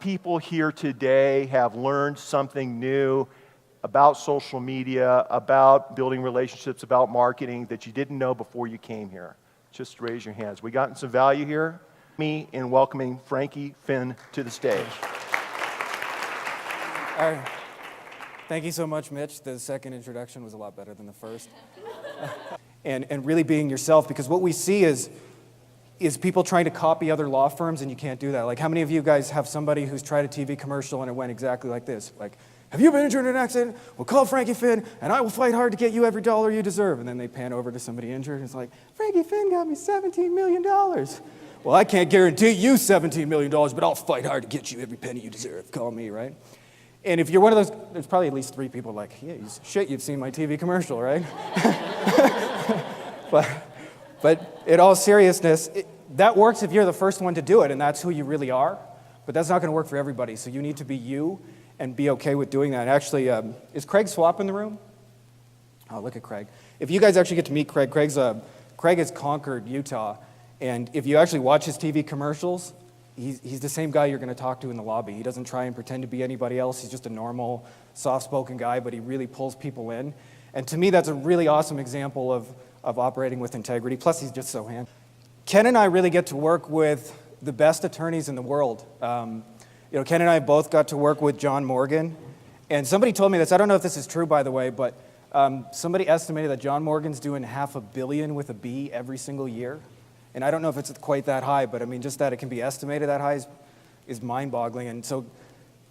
people here today have learned something new about social media, about building relationships, about marketing that you didn't know before you came here? Just raise your hands. We gotten some value here. Me in welcoming Frankie Fihn to the stage. All right. Thank you so much, Mitch. The second introduction was a lot better than the first. And really being yourself, because what we see is people trying to copy other law firms, and you can't do that. Like, how many of you guys have somebody who's tried a TV commercial and it went exactly like this? Like, have you been injured in an accident? Well, call Frankie Fihn, and I will fight hard to get you every dollar you deserve. And then they pan over to somebody injured, and it's like, Frankie Fihn got me $17 million. Well, I can't guarantee you $17 million, but I'll fight hard to get you every penny you deserve. Call me, right? And if you're one of those, there's probably at least 3 people like, yeah, shit, you've seen my TV commercial, right? But in all seriousness, that works if you're the first one to do it, and that's who you really are. But that's not going to work for everybody, so you need to be you and be okay with doing that. Actually, is Craig Swap in the room? Oh, look at Craig. If you guys actually get to meet Craig, Craig has conquered Utah, and if you actually watch his TV commercials, he's the same guy you're going to talk to in the lobby. He doesn't try and pretend to be anybody else. He's just a normal, soft-spoken guy, but he really pulls people in. And to me, that's a really awesome example of operating with integrity. Plus, he's just so handsome. Ken and I really get to work with the best attorneys in the world. Ken and I both got to work with John Morgan. And somebody told me this. I don't know if this is true, by the way, but somebody estimated that John Morgan's doing $500 million with a B every single year. And I don't know if it's quite that high, but I mean, just that it can be estimated that high is mind-boggling. And so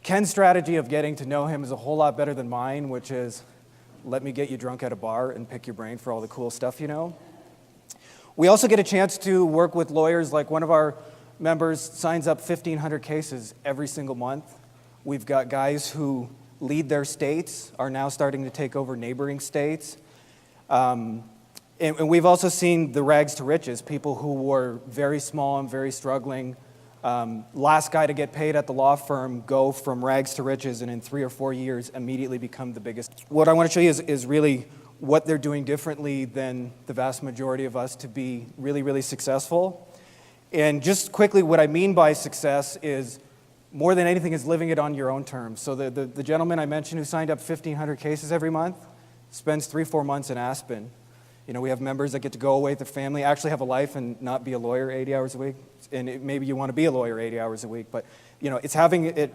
Ken's strategy of getting to know him is a whole lot better than mine, which is let me get you drunk at a bar and pick your brain for all the cool stuff you know. We also get a chance to work with lawyers. Like, one of our members signs up 1,500 cases every single month. We've got guys who lead their states, are now starting to take over neighboring states. And we've also seen the rags to riches, people who were very small and very struggling. Last guy to get paid at the law firm go from rags to riches, and in 3 or 4 years immediately become the biggest. What I want to show you is really what they're doing differently than the vast majority of us to be really, really successful. And just quickly, what I mean by success is, more than anything, is living it on your own terms. So the gentleman I mentioned who signed up 1,500 cases every month spends 3-4 months in Aspen. You know, we have members that get to go away with their family, actually have a life and not be a lawyer 80 hours a week. And maybe you want to be a lawyer 80 hours a week, but it's having it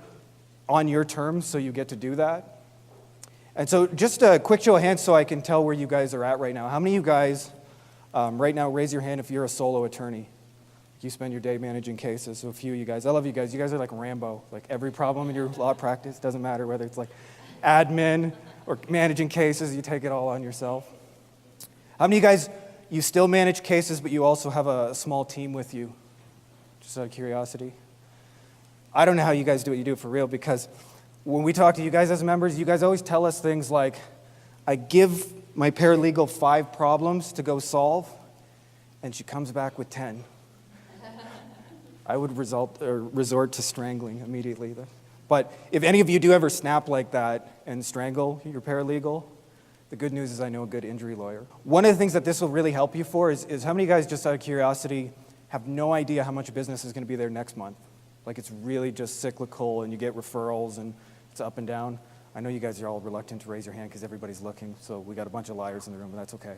on your terms so you get to do that. And so just a quick show of hands so I can tell where you guys are at right now. How many of you guys right now, raise your hand if you're a solo attorney? You spend your day managing cases. So a few of you guys. I love you guys. You guys are like Rambo. Like, every problem in your law practice, doesn't matter whether it's like admin or managing cases, you take it all on yourself. How many of you guys, you still manage cases, but you also have a small team with you? Just out of curiosity. I don't know how you guys do what you do for real, because when we talk to you guys as members, you guys always tell us things like, I give my paralegal 5 problems to go solve, and she comes back with 10. I would resort to strangling immediately. But if any of you do ever snap like that and strangle your paralegal, the good news is I know a good injury lawyer. One of the things that this will really help you for is how many of you guys, just out of curiosity, have no idea how much business is going to be there next month? Like, it's really just cyclical, and you get referrals, and it's up and down. I know you guys are all reluctant to raise your hand because everybody's looking, so we got a bunch of liars in the room, but that's okay.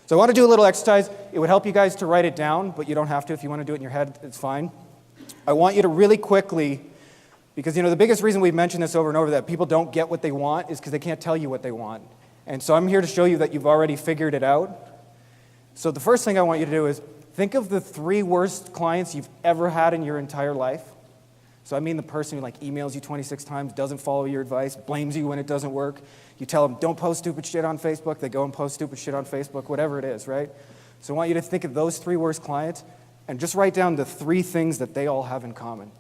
So I want to do a little exercise. It would help you guys to write it down, but you don't have to. If you want to do it in your head, it's fine. I want you to really quickly, because the biggest reason we've mentioned this over and over, that people don't get what they want, is because they can't tell you what they want. And so I'm here to show you that you've already figured it out. So the first thing I want you to do is think of the 3 worst clients you've ever had in your entire life. So I mean the person who emails you 26 times, doesn't follow your advice, blames you when it doesn't work. You tell them, don't post stupid shit on Facebook. They go and post stupid shit on Facebook, whatever it is, right? So I want you to think of those 3 worst clients and just write down the 3 things that they all have in common.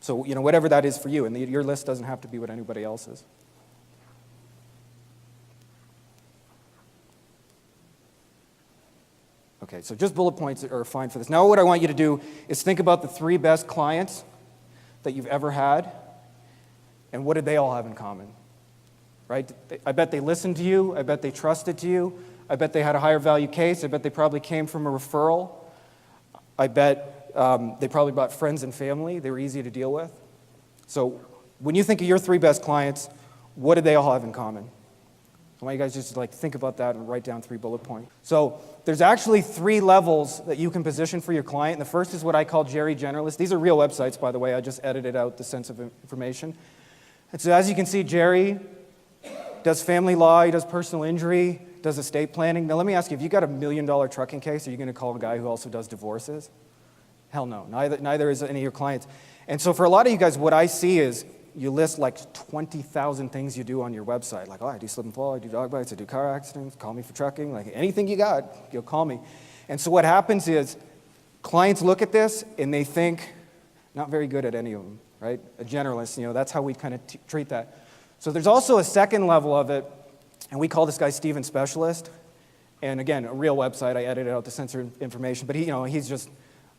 So, whatever that is for you. And your list doesn't have to be what anybody else's. Okay, so just bullet points are fine for this. Now what I want you to do is think about the 3 best clients that you've ever had, and what did they all have in common, right? I bet they listened to you. I bet they trusted you. I bet they had a higher value case. I bet they probably came from a referral. I bet They probably brought friends and family. They were easy to deal with. So when you think of your 3 best clients, what did they all have in common? I want you guys just like think about that and write down 3 bullet points. So there's actually 3 levels that you can position for your client. And the first is what I call Jerry Generalist. These are real websites, by the way. I just edited out the sense of information. And so as you can see, Jerry does family law, he does personal injury, does estate planning. Now let me ask you, if you got $1 million trucking case, are you going to call a guy who also does divorces? Hell no. Neither is any of your clients. And so for a lot of you guys, what I see is you list like 20,000 things you do on your website. Like, oh, I do slip and fall, I do dog bites, I do car accidents, call me for trucking. Like anything you got, you'll call me. And so what happens is clients look at this and they think, not very good at any of them, right? A generalist, that's how we kind of treat that. So there's also a second level of it, and we call this guy Steven Specialist. And again, a real website, I edited out the censored information, but he's just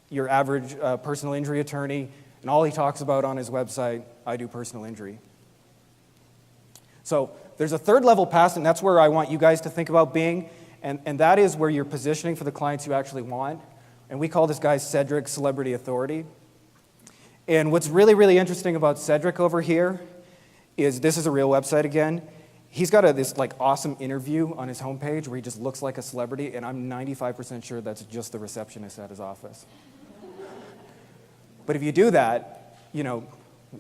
your average personal injury attorney, and all he talks about on his website, I do personal injury. So there's a third level past, and that's where I want you guys to think about being, and that is where you're positioning for the clients you actually want. And we call this guy Cedric Celebrity Authority. And what's really, really interesting about Cedric over here is this is a real website again. He's got this like awesome interview on his homepage where he just looks like a celebrity, and I'm 95% sure that's just the receptionist at his office. But if you do that,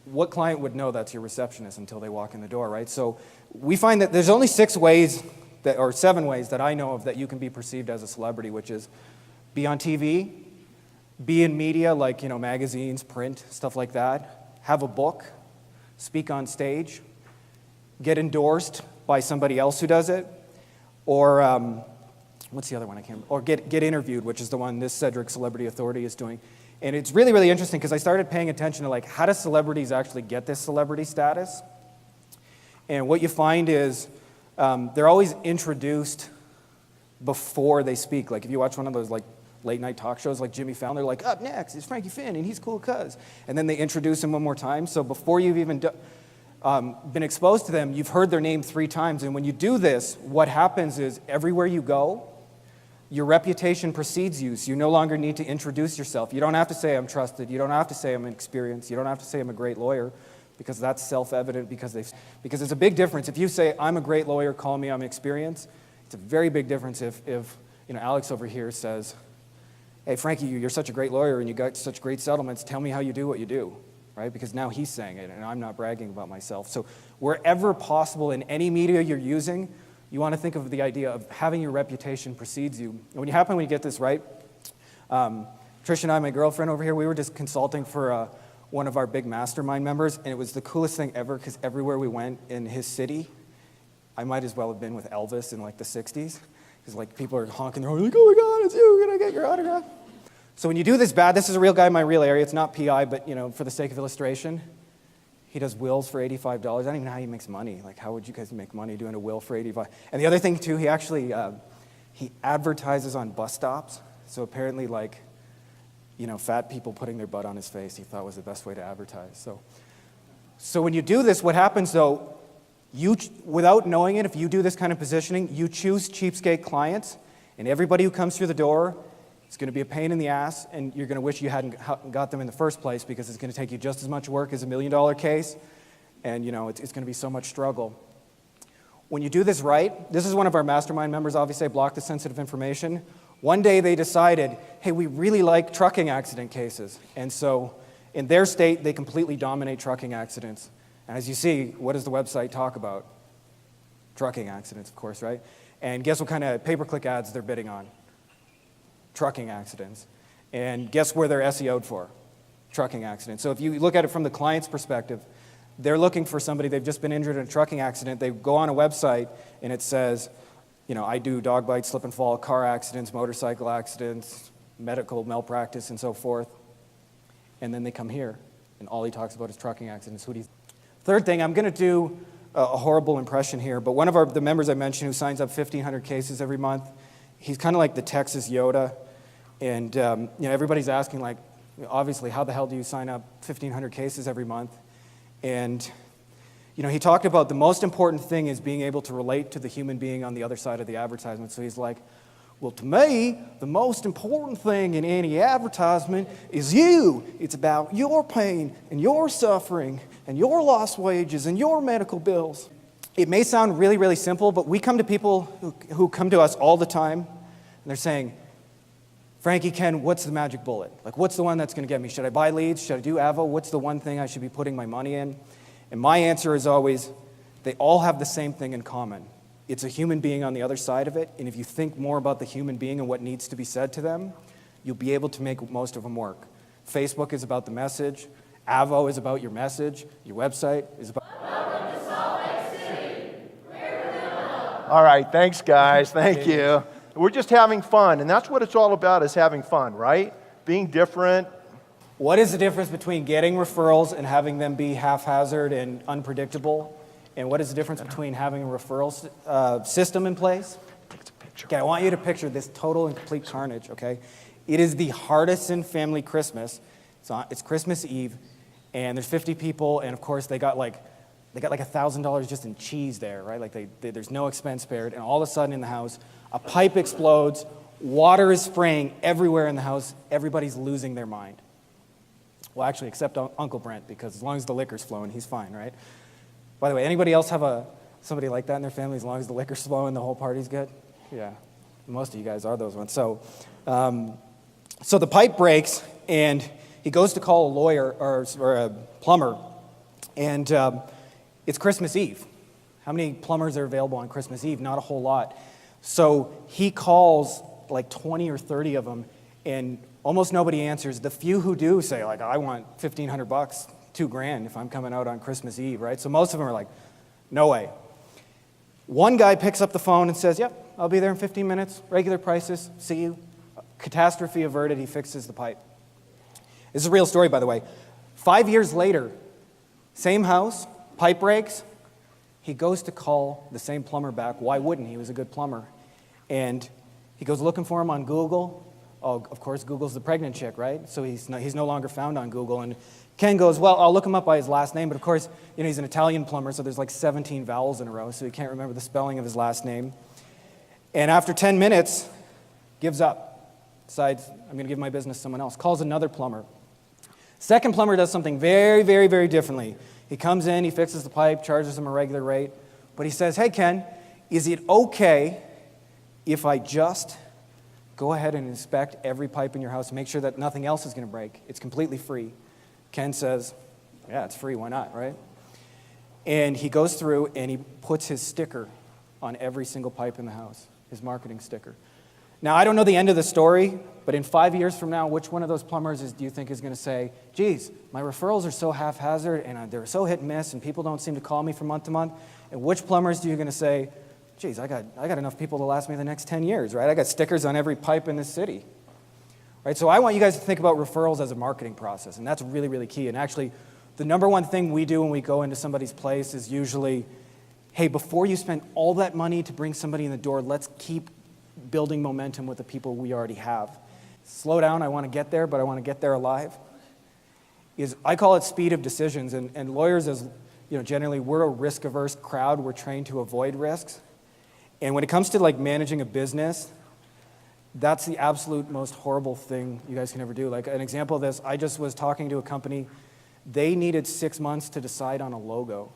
what client would know that's your receptionist until they walk in the door, right? So we find that there's only 7 ways that I know of that you can be perceived as a celebrity, which is be on TV, be in media like, magazines, print, stuff like that, have a book, speak on stage, get endorsed by somebody else who does it, or what's the other one I can't remember? Or get interviewed, which is the one this Cedric Celebrity Authority is doing. And it's really, really interesting because I started paying attention to how do celebrities actually get this celebrity status? And what you find is they're always introduced before they speak. Like if you watch one of those late night talk shows like Jimmy Fallon, they're like, up next is Frankie Fihn, and he's cool cuz. And then they introduce him one more time. So before you've even been exposed to them, you've heard their name 3 times. And when you do this, what happens is everywhere you go, your reputation precedes you, so you no longer need to introduce yourself. You don't have to say I'm trusted. You don't have to say I'm experienced. You don't have to say I'm a great lawyer, because that's self-evident, because it's a big difference. If you say I'm a great lawyer, call me, I'm experienced, it's a very big difference if Alex over here says, hey, Frankie, you're such a great lawyer and you got such great settlements, tell me how you do what you do, right? Because now he's saying it and I'm not bragging about myself. So wherever possible in any media you're using, you want to think of the idea of having your reputation precedes you. And when you get this right, Trish and I, my girlfriend over here, we were just consulting for one of our big mastermind members, and it was the coolest thing ever because everywhere we went in his city, I might as well have been with Elvis in the 60s, because people are honking their horn like, oh my God, it's you, can I get your autograph? So when you do this this is a real guy in my real area, it's not PI, but for the sake of illustration, he does wills for $85. I don't even know how he makes money. How would you guys make money doing a will for $85? And the other thing too, he actually he advertises on bus stops. So apparently, fat people putting their butt on his face, he thought was the best way to advertise. So when you do this, what happens though? Without knowing it, if you do this kind of positioning, you choose cheapskate clients, and everybody who comes through the door, it's going to be a pain in the ass, and you're going to wish you hadn't got them in the first place, because it's going to take you just as much work as $1 million case, and it's going to be so much struggle. When you do this right, this is one of our mastermind members, obviously I blocked the sensitive information. One day they decided, hey, we really like trucking accident cases, and so in their state, they completely dominate trucking accidents. And as you see, what does the website talk about? Trucking accidents, of course, right? And guess what kind of pay-per-click ads they're bidding on? Trucking accidents. And guess where they're SEO'd for? Trucking accidents. So if you look at it from the client's perspective, they're looking for somebody, they've just been injured in a trucking accident, they go on a website and it says, I do dog bites, slip and fall, car accidents, motorcycle accidents, medical malpractice, and so forth. And then they come here, and all he talks about is trucking accidents. Third thing, I'm going to do a horrible impression here, but one of the members I mentioned who signs up 1,500 cases every month, he's kind of like the Texas Yoda, and everybody's asking, obviously, how the hell do you sign up 1,500 cases every month? And he talked about the most important thing is being able to relate to the human being on the other side of the advertisement. So he's like, Well, to me, the most important thing in any advertisement is you. It's about your pain and your suffering and your lost wages and your medical bills. It may sound really, really simple, but we come to people who come to us all the time, and they're saying, Frankie, Ken, what's the magic bullet? Like, what's the one that's going to get me? Should I buy leads? Should I do AVO? What's the one thing I should be putting my money in? And my answer is always, they all have the same thing in common. It's a human being on the other side of it, and if you think more about the human being and what needs to be said to them, you'll be able to make most of them work. Facebook is about the message. AVO is about your message. Your website is about... Welcome to Salt Lake City. All right, thanks, guys. Thank you. We're just having fun, and that's what it's all about, is having fun, right? Being different. What is the difference between getting referrals and having them be haphazard and unpredictable? And what is the difference between having a referral system in place? Okay, I want you to picture this total and complete carnage, okay? It is the hardest family Christmas. It's Christmas Eve, and there's 50 people, and of course they got like $1,000 just in cheese there, right? Like there's no expense spared, and all of a sudden in the house, a pipe explodes, water is spraying everywhere in the house, everybody's losing their mind. Well, actually, except Uncle Brent, because as long as the liquor's flowing, he's fine, right? By the way, anybody else have somebody like that in their family? As long as the liquor's flowing, the whole party's good? Yeah, most of you guys are those ones. So the pipe breaks, and he goes to call a lawyer or a plumber, and it's Christmas Eve. How many plumbers are available on Christmas Eve? Not a whole lot. So he calls like 20 or 30 of them, and almost nobody answers. The few who do say, like, I want $1,500, $2,000 if I'm coming out on Christmas Eve, right? So most of them are like, no way. One guy picks up the phone and says, yep, I'll be there in 15 minutes, regular prices, see you. Catastrophe averted, he fixes the pipe. This is a real story, by the way. 5 years later, same house, pipe breaks. He goes to call the same plumber back. Why wouldn't he? He was a good plumber. And he goes looking for him on Google. Oh, of course, Google's the pregnant chick, right? So he's no longer found on Google. And Ken goes, well, I'll look him up by his last name. But of course, he's an Italian plumber, so there's like 17 vowels in a row, so he can't remember the spelling of his last name. And after 10 minutes, gives up. Decides, I'm going to give my business to someone else. Calls another plumber. Second plumber does something very, very, very differently. He comes in, he fixes the pipe, charges him a regular rate. But he says, hey, Ken, is it okay if I just go ahead and inspect every pipe in your house and make sure that nothing else is going to break? It's completely free. Ken says, yeah, it's free, why not, right? And he goes through and he puts his sticker on every single pipe in the house, his marketing sticker. Now, I don't know the end of the story, but in 5 years from now, which one of those plumbers do you think is going to say, geez, my referrals are so haphazard and they're so hit and miss and people don't seem to call me from month to month? And which plumbers are you going to say, geez, I got enough people to last me the next 10 years, right? I got stickers on every pipe in this city. Right, so I want you guys to think about referrals as a marketing process, and that's really, really key. And actually, the number one thing we do when we go into somebody's place is usually, hey, before you spend all that money to bring somebody in the door, let's keep building momentum with the people we already have. Slow down, I want to get there, but I want to get there alive. I call it speed of decisions, and lawyers, as generally, we're a risk-averse crowd. We're trained to avoid risks. And when it comes to like managing a business, that's the absolute most horrible thing you guys can ever do. Like an example of this, I just was talking to a company. They needed 6 months to decide on a logo.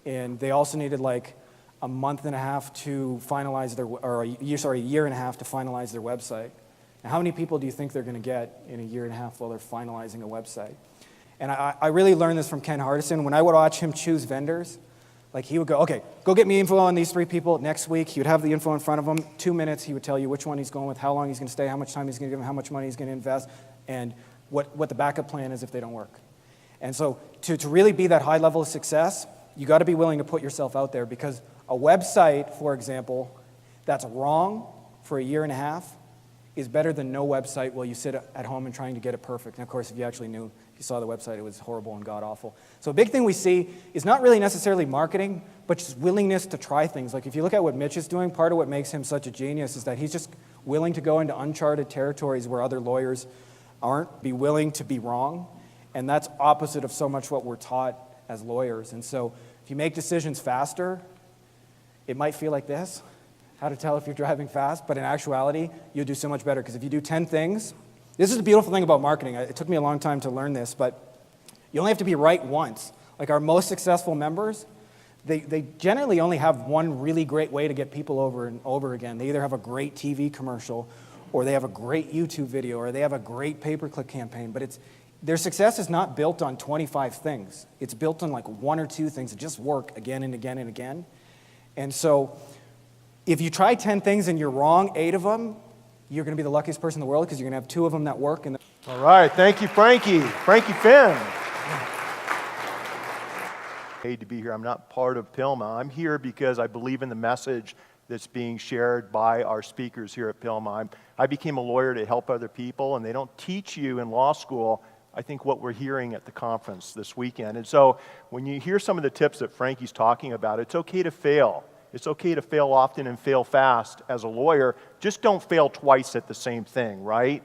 And they also needed like a month and a half to finalize a year and a half to finalize their website. Now, how many people do you think they're going to get in a year and a half while they're finalizing a website? And I really learned this from Ken Hardison. When I would watch him choose vendors, like he would go, okay, go get me info on these 3 people. Next week, he would have the info in front of him. 2 minutes, he would tell you which one he's going with, how long he's going to stay, how much time he's going to give him, how much money he's going to invest, and what the backup plan is if they don't work. And so to really be that high level of success, you got to be willing to put yourself out there, because a website, for example, that's wrong for a year and a half is better than no website while you sit at home and trying to get it perfect. And of course, if you actually knew, if you saw the website, it was horrible and god-awful. So a big thing we see is not really necessarily marketing, but just willingness to try things. Like if you look at what Mitch is doing, part of what makes him such a genius is that he's just willing to go into uncharted territories where other lawyers aren't, be willing to be wrong. And that's opposite of so much what we're taught as lawyers. And so if you make decisions faster, it might feel like this. how to tell if you're driving fast, but in actuality, you'll do so much better. Because if you do 10 things, this is the beautiful thing about marketing. It took me a long time to learn this, but you only have to be right once. Like our most successful members, they generally only have one really great way to get people over and over again. They either have a great TV commercial, or they have a great YouTube video, or they have a great pay-per-click campaign, but their success is not built on 25 things. It's built on like 1 or 2 things that just work again and again and again. And so if you try 10 things and you're wrong 8 of them, you're going to be the luckiest person in the world because you're going to have 2 of them that work. All right, thank you, Frankie. Frankie Fihn. Paid to be here. I'm not part of PILMA. I'm here because I believe in the message that's being shared by our speakers here at PILMA. I became a lawyer to help other people, and they don't teach you in law school, I think, what we're hearing at the conference this weekend. And so when you hear some of the tips that Frankie's talking about, it's okay to fail. It's okay to fail often and fail fast as a lawyer. Just don't fail twice at the same thing, right?